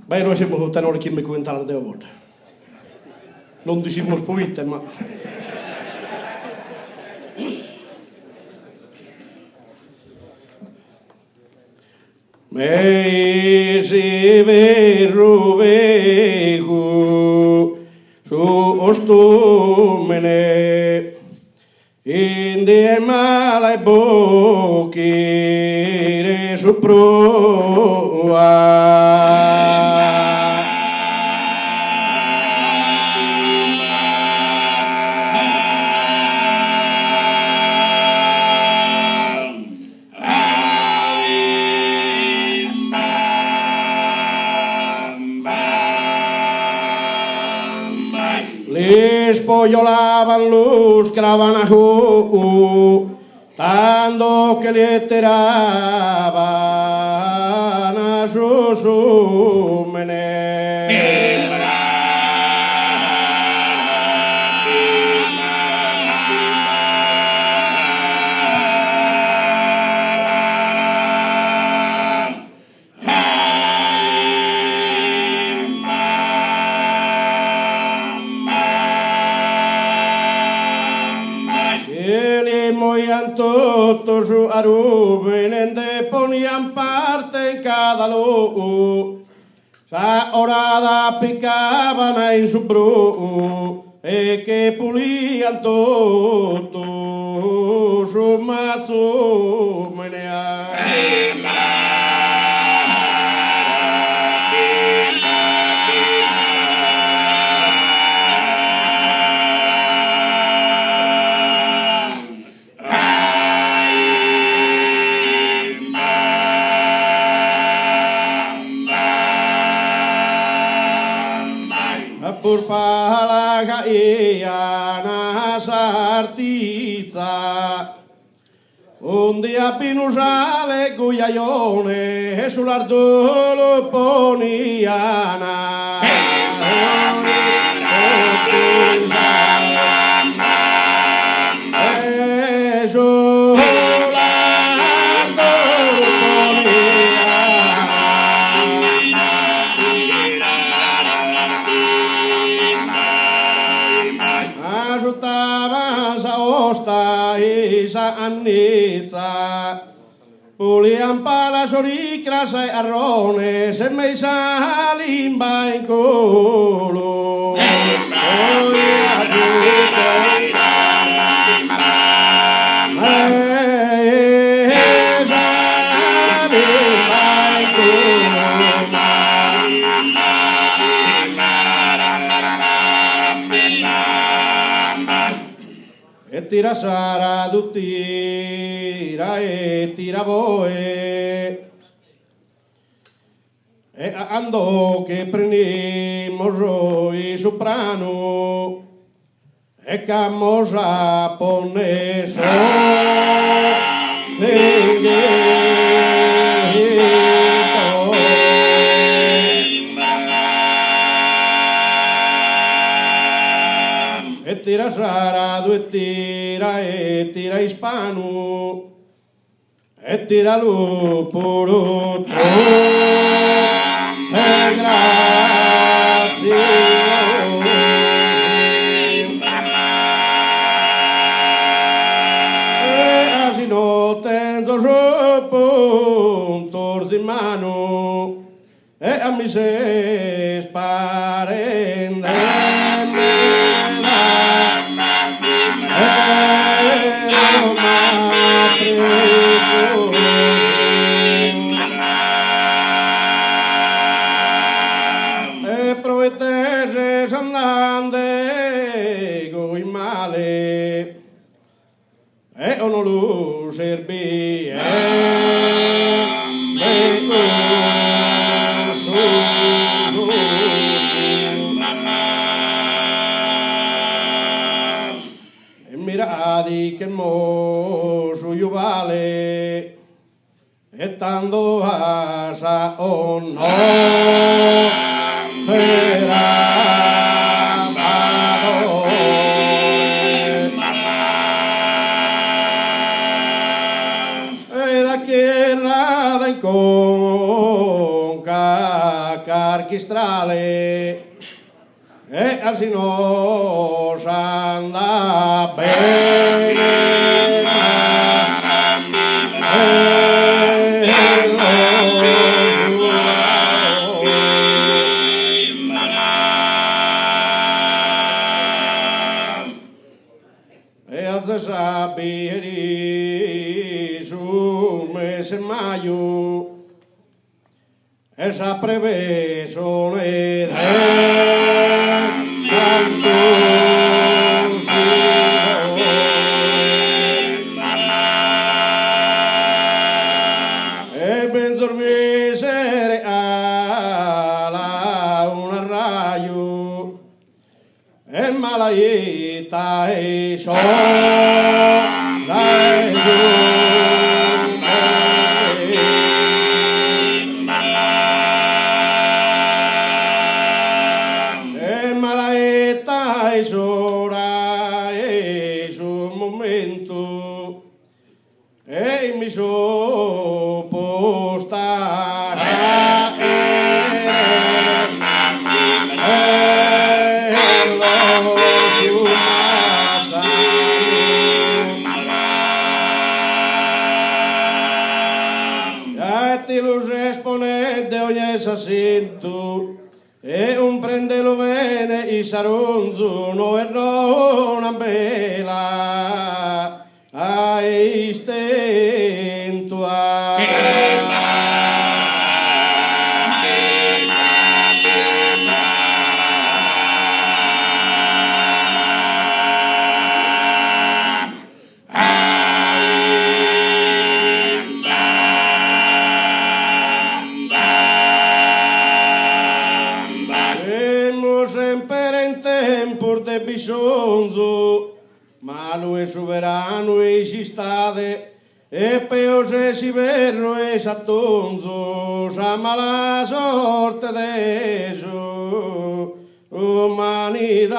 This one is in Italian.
Beh, noi siamo tenori che mi commentano delle volte. Non diciamo spovite, ma... Meisi verru vehu su ostumene inde malai bokire su proa. Les pollolaban luz cravanahu, tanto que le tiraban a sus úmenes. Todos su arumen de ponían parte en cada luz. Sa orada picaban en su bru que pulían todos su mazo menea. Por palaga iana sartiza un dia pinusale guiaione sull'ardolo poniana Annizza pulian pala soricras e arrones e me salimba in colo e tira sara du tira e tira boe e andò che prendimos i soprano e camos a poneso e tira sara du tira e tira ispano e tira lu puro e grazie e asino tenzo puntos in mano e a mi se sparende e ono lu serbi e miradi che mo su vale e tanto asa o no será con caca archistrale e así nos anda bene. E a sapere sul mese maio esa previsione e ben dormisere alla un raio e malaita e e mi e un prendelo bene i saronzo no è una bella a istentua bisogno, ma lui è sovrano e si stade, e poi se si verro e s'attonzo, sa mala sorte de su umanidade.